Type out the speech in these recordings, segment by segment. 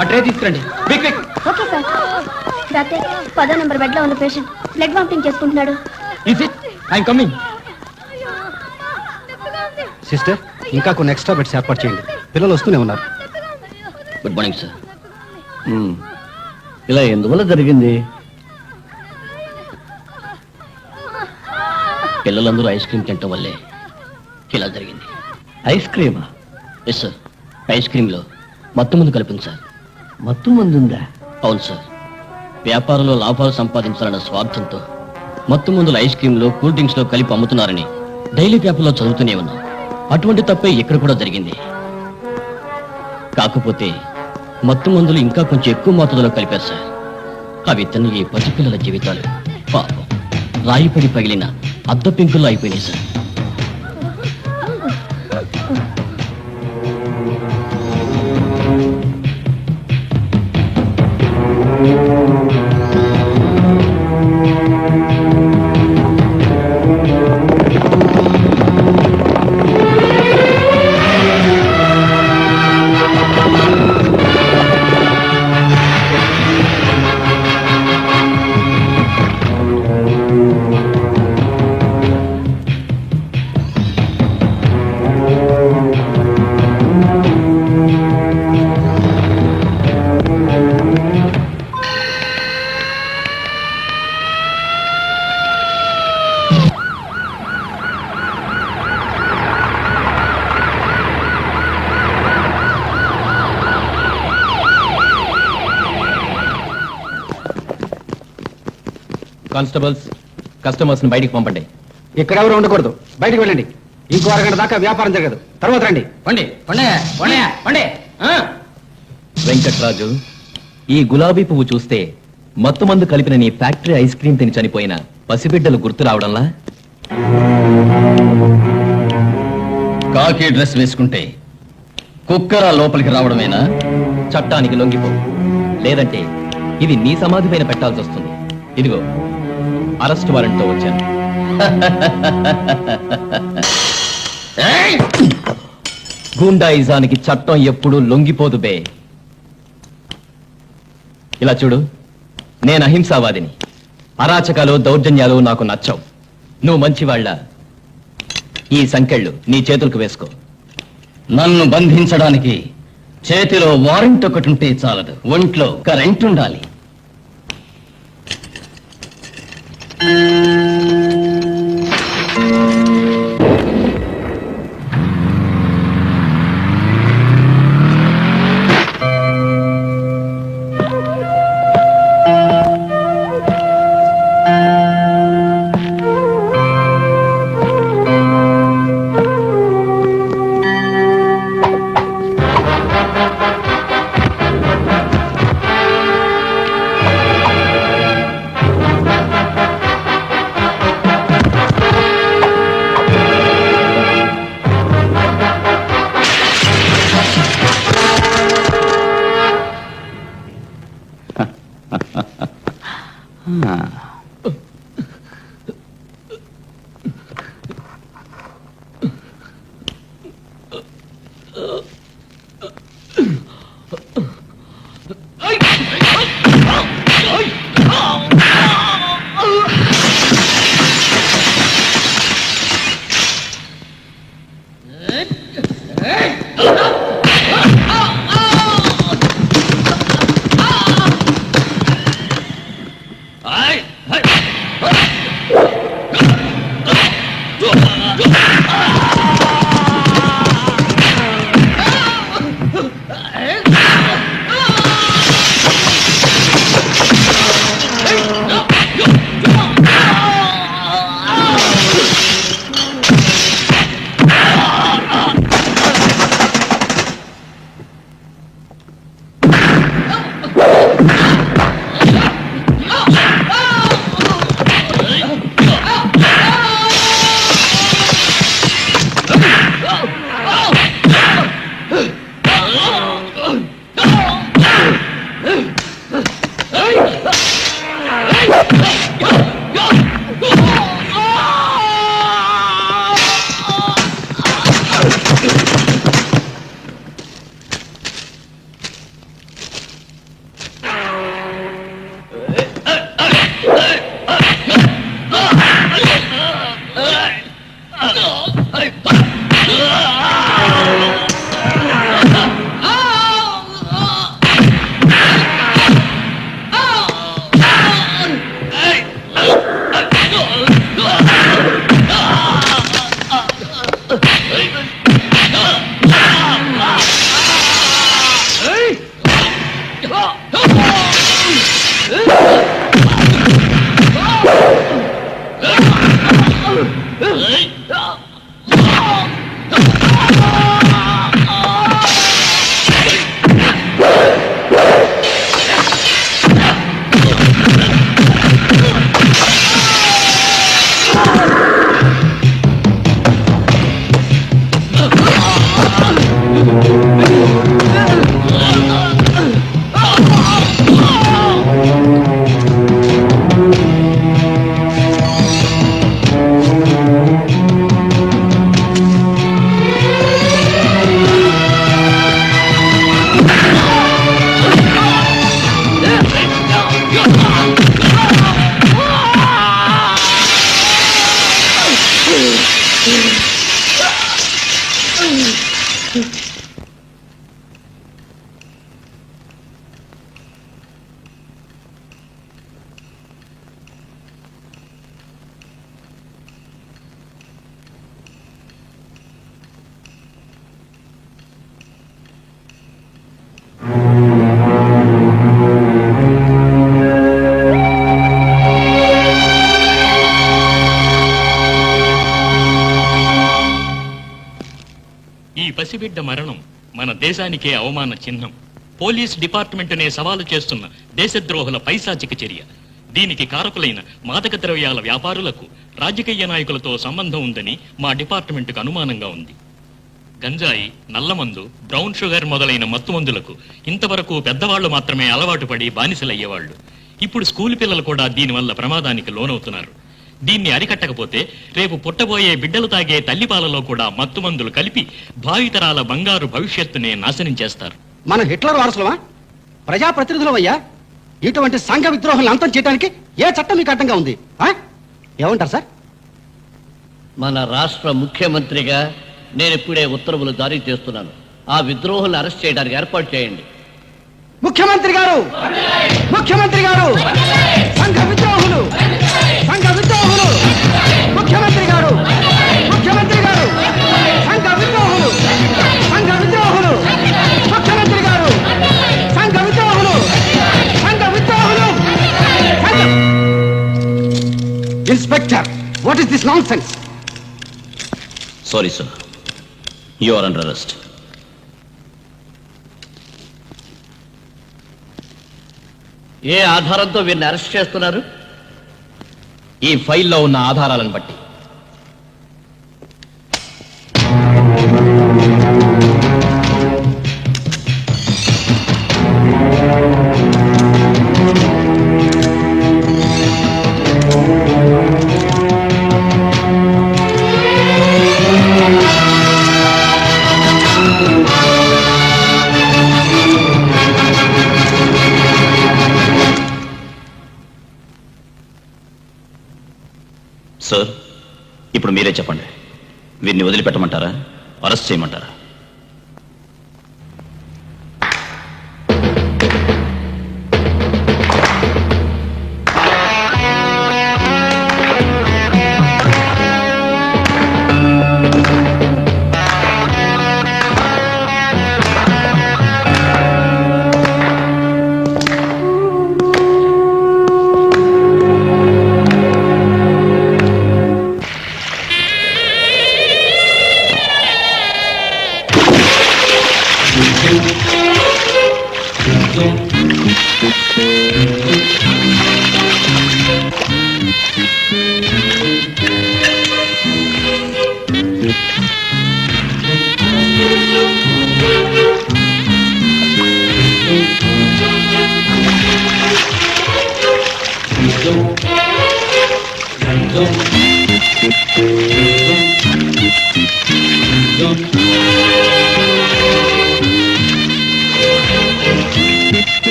ఆ ట్రే తీసుకురండి. Okay sir. Doctor 10వ నెంబర్ బెడ్ లో ఉన్న పేషెంట్ బ్లడ్ వామిటింగ్ చేసుకుంటున్నాడు. I'm coming. సిస్టర్, ఇంకా కొన్ని ఎక్స్ట్రా బెడ్స్ ఏర్పాటు చేయండి. పిల్లలు వస్తూనే ఉన్నారు. Good morning sir. ఇలా ఎందువల్ల జరిగింది? పిల్లలందరూ ఐస్ క్రీమ్ తినటం వల్లే ఇలా జరిగింది. ఐస్ క్రీమా? Yes sir. ఐస్ క్రీమ్లో మత్తు మందు కలిపింది సార్. మత్తు మందు ఉందా? అవును సార్. వ్యాపారంలో లాభాలు సంపాదించాలన్న స్వార్థంతో మత్తు మందులు ఐస్ క్రీమ్లో, కూల్ డ్రింక్స్లో కలిపి అమ్ముతున్నారని డైలీ పేపర్లో చదువుతూనే ఉన్నాం. అటువంటి తప్పే ఇక్కడ కూడా జరిగింది. కాకపోతే మత్తు మందులు ఇంకా కొంచెం ఎక్కువ మోతాదులో కలిపారు సార్. అవి తిన్న ఈ పసిపిల్లల జీవితాలు పాపం రాయిపడి పగిలిన అద్ద పెంకుల్లో అయిపోయినాయి సార్. కానిస్టేబుల్స్, కస్టమర్స్ ని బయటికి పంపండి. ఇక్కడ ఎవరు ఉండకూడదు. బయటికి వెళ్ళండి. ఇంకో అరగంట దాకా వ్యాపారం జరగదు. తర్వాత రండి. వెంకట్రాజు, ఈ గులాబీ పువ్వు చూస్తే మత్తు మందు కలిపిన నీ ఫ్యాక్టరీ ఐస్ క్రీమ్ తిని చనిపోయిన పసిబిడ్డలు గుర్తు రావడంలా? కాకి డ్రెస్ వేసుకుంటే కుక్కరా లోపలికి రావడమేనా? చట్టానికి లొంగిపో, లేదంటే ఇది నీ సమాధి పైన పెట్టాల్సి వస్తుంది. ఇదిగో అరెస్ట్ వారెంట్తో వచ్చాను. గూండాయిజానికి చట్టం ఎప్పుడూ లొంగిపోదు బే. ఇలా చూడు, నేను అహింసావాదిని. అరాచకాలు, దౌర్జన్యాలు నాకు నచ్చవు. నువ్వు మంచివాళ్ళ ఈ సంకెళ్ళు నీ చేతులకు వేసుకో. నన్ను బంధించడానికి చేతిలో వారెంట్ ఒకటి ఉంటే చాలదు, ఒంట్లో కరెంట్ ఉండాలి. ఈ పసిబిడ్డ మరణం మన దేశానికే అవమాన చిహ్నం. పోలీస్ డిపార్ట్మెంటునే సవాలు చేస్తున్న దేశద్రోహుల పైశాచిక చర్య. దీనికి కారకులైన మాదక ద్రవ్యాల వ్యాపారులకు రాజకీయ నాయకులతో సంబంధం ఉందని మా డిపార్ట్మెంటుకు అనుమానంగా ఉంది. గంజాయి, నల్లమందు, బ్రౌన్ షుగర్ మొదలైన మత్తుమందులకు ఇంతవరకు పెద్దవాళ్లు మాత్రమే అలవాటు పడి బానిసలయ్యేవాళ్లు. ఇప్పుడు స్కూల్ పిల్లలు కూడా దీనివల్ల ప్రమాదానికి లోనవుతున్నారు. దీన్ని అరికట్టకపోతే రేపు పుట్టబోయే బిడ్డలు తాగే తల్లిపాలలో కూడా మత్తుమందులు కలిపి భావితరాల బంగారు భవిష్యత్తునే నాశనం చేస్తారు. మన హిట్లర్ వారసులమా? ప్రజాప్రతినిధులమయ్యా. ఇటువంటి సంఘ విద్రోహాలను అంతం చేయడానికి ఏ చట్టం మీకు అడ్డంగా ఉంది? ఏమంటారు సార్? మన రాష్ట్ర ముఖ్యమంత్రిగా నేను ఇప్పుడే ఉత్తర్వులు జారీ చేస్తున్నాను. ఆ విద్రోహులను అరెస్ట్ చేయడానికి ఏర్పాటు చేయండి. ముఖ్యమంత్రి గారు, ముఖ్యమంత్రి గారు, సంఘ విద్రోహులు, సంఘ విద్రోహులు, ముఖ్యమంత్రి గారు, ముఖ్యమంత్రి గారు, సంఘ విద్రోహులు, సంఘ విద్రోహులు, ముఖ్యమంత్రి గారు, సంఘ విద్రోహులు, సంఘ విద్రోహులు. Inspector, what is this non sense? Sorry sir, you are under arrest. ఏ ఆధారంతో వీరిని అరెస్ట్ చేస్తున్నారు? ఈ ఫైల్లో ఉన్న ఆధారాలను బట్టి. సార్, ఇప్పుడు మీరే చెప్పండి, వీరిని వదిలిపెట్టమంటారా, అరెస్ట్ చేయమంటారా?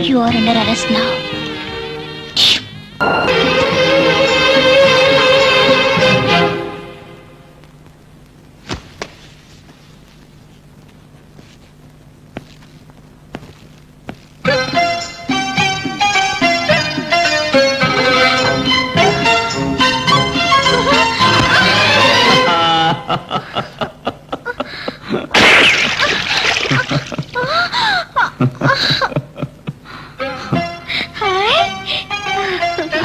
You are under arrest now.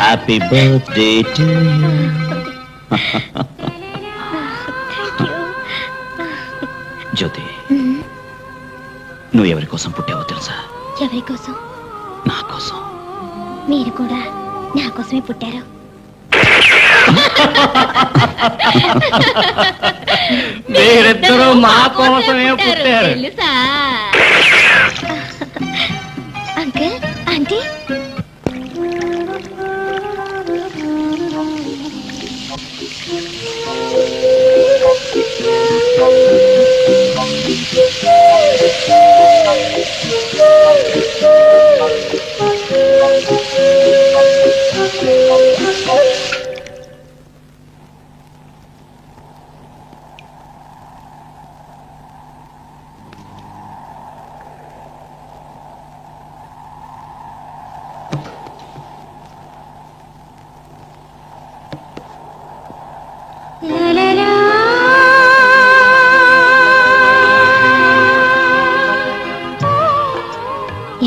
Happy birthday to Jyothi, నువ్వు ఎవరి కోసం పుట్టావో తెలుసా? ఎవరి కోసం? నా కోసం. మీరు కూడా నా కోసమే పుట్టారు. మీరిద్దరూ మా కోసమే పుట్టారు. తెలుసా? అంకుల్, ఆంటీ,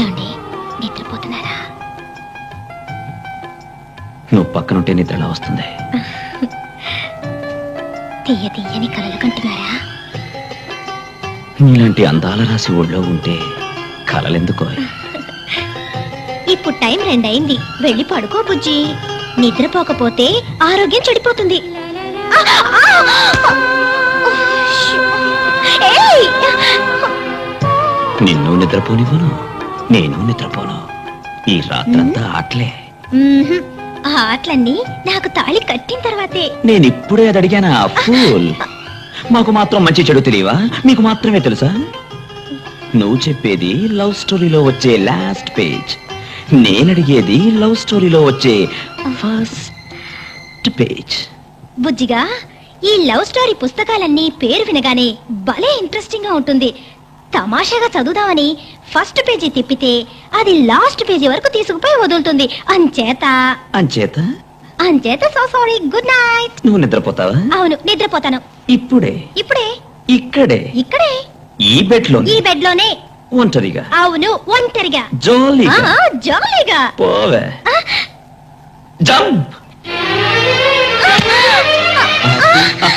ఏమండి, నిద్రపోతున్నారా? నువ్వు పక్కనుంటే నిద్ర ఎలా వస్తుంది? తీయ తీయని కలలు కంటున్నారా? నీలాంటి అందాల రాసి ఒళ్ళో ఉంటే కలలెందుకో? ఇప్పుడు టైం 2 అయింది, వెళ్ళి పడుకో బుజ్జి. నిద్రపోకపోతే ఆరోగ్యం చెడిపోతుంది. ఏయ్! నిన్ను నిద్రపోనివ్వను, నేను నిద్రపోను. ఈ రాత్రంతా ఆటలే. మ్మ్హ్. ఆ ఆటలన్నీ నాకు తాళి కట్టిన తర్వాతే. నేను ఇప్పుడే అది అడిగానా? ఫూల్. మాకు మాత్రం మంచి చెడు తెలియవా? మీకు మాత్రమే తెలుసా? నువ్వు చెప్పేది లవ్ స్టోరీలో వచ్చే లాస్ట్ పేజ్, నేనడిగేది లవ్ స్టోరీలో వచ్చే ఫస్ట్ పేజ్. బుజ్జిగా, ఈ లవ్ స్టోరీ పుస్తకాలన్నీ పేరు వినగానే భలే ఇంట్రెస్టింగ్ గా ఉంటుంది. తమాషాగా చదువుదామని ఫస్ట్ పేజీ తిప్పితే అది లాస్ట్ పేజీ వరకు తీసుకుపోయి వదులుతుంది. అంచేత అంచేత సో సారీ. Good night. నువ్వు నిద్రపోతావా? అవును, నిద్రపోతాను. ఇప్పుడే? ఇప్పుడే. ఇక్కడే? ఇక్కడే. ఈ బెడ్ లో? ఈ బెడ్ లోనే. ఒంటరిగా? అవును, ఒంటరిగా. జాలీగా? జాలీగా. పోవే. Jump.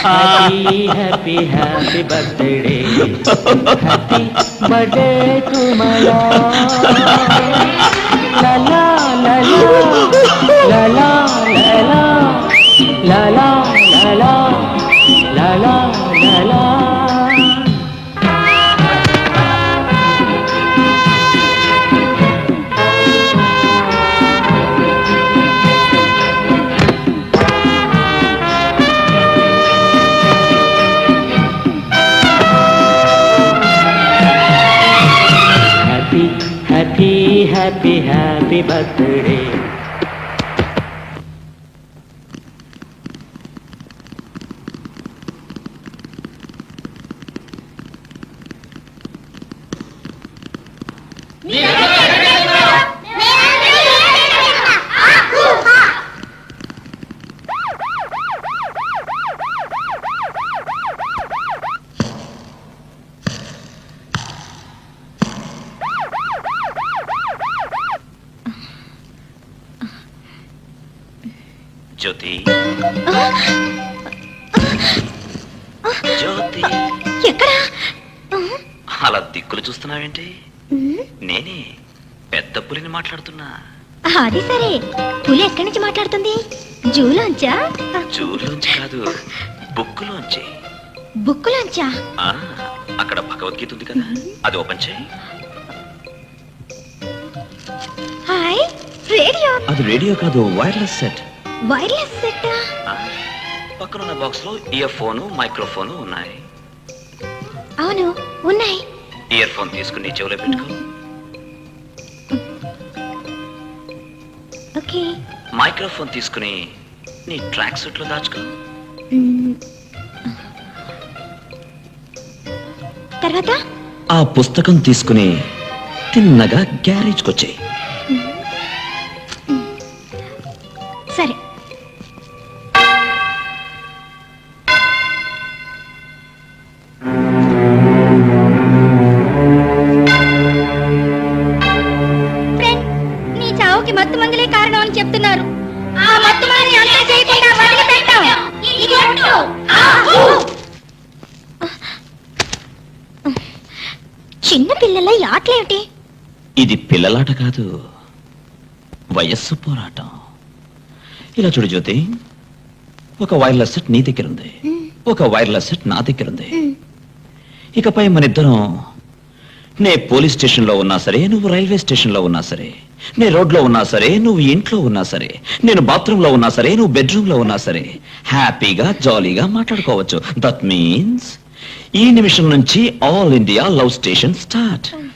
Happy happy birthday, happy birthday to Mala. లలా లలా లలా లలా లలా లలా లలా. Happy, happy, happy birthday. జ్యోతి, జ్యోతి, ఎక్కడ? అలా దిక్కులు చూస్తున్నావేంటి? నేనే పెద్ద పులిని మాట్లాడుతున్నా. అది సరే, పులి ఎక్కడి నుంచి మాట్లాడుతుంది? జూలోంచా? జూలోంచి కాదు, బుక్కులోంచి. బుక్కులోంచా? ఆ, అక్కడ భగవద్గీత ఉంది కదా, అది ఓపెన్ చేయి. Hi, radio. అది రేడియో కాదు, వైర్లెస్ సెట్. వైర్లెస్ సెట్టా? పక్కనున్న బాక్స్ లో ఇయర్ ఫోను, మైక్రోఫోను ఉన్నాయి. అవును, ఉన్నాయి. ఇయర్ ఫోన్ తీసుకుని చెవులో పెట్టుకో. ఓకే. మైక్రోఫోన్ తీసుకుని నీ ట్రాక్ సూట్ లో దాచుకో. తర్వాత ఆ పుస్తకం తీసుకుని తిన్నగా గ్యారేజ్కి వచ్చాయి. సరే. ఫ్రెండ్, నీ చావుకి మత్తు మందులే కారణం అని చెప్తున్నారు. ఆ మత్తుమాని అంతా చేయకుండా వదిలిపెట్టాం. ఈ కొట్టు. చిన్న పిల్లల ఈ ఆటలేమిటి? ఇది పిల్లలాట కాదు, వయస్సు పోరాటం. ఇలా చూడు జ్యోతి, ఒక వైర్లెస్ సెట్ నీ దగ్గర ఉంది, ఒక వైర్లెస్ సెట్ నా దగ్గర ఉంది. ఇకపై మన ఇద్దరం, నే పోలీస్ స్టేషన్ లో ఉన్నా సరే, నువ్వు రైల్వే స్టేషన్ లో ఉన్నా సరే, నే రోడ్లో ఉన్నా సరే, నువ్వు ఇంట్లో ఉన్నా సరే, నేను బాత్రూమ్ లో ఉన్నా సరే, నువ్వు బెడ్రూమ్ లో ఉన్నా సరే, హ్యాపీగా జాలీగా మాట్లాడుకోవచ్చు. దట్ మీన్స్ ఈ నిమిషం నుంచి all India love station start.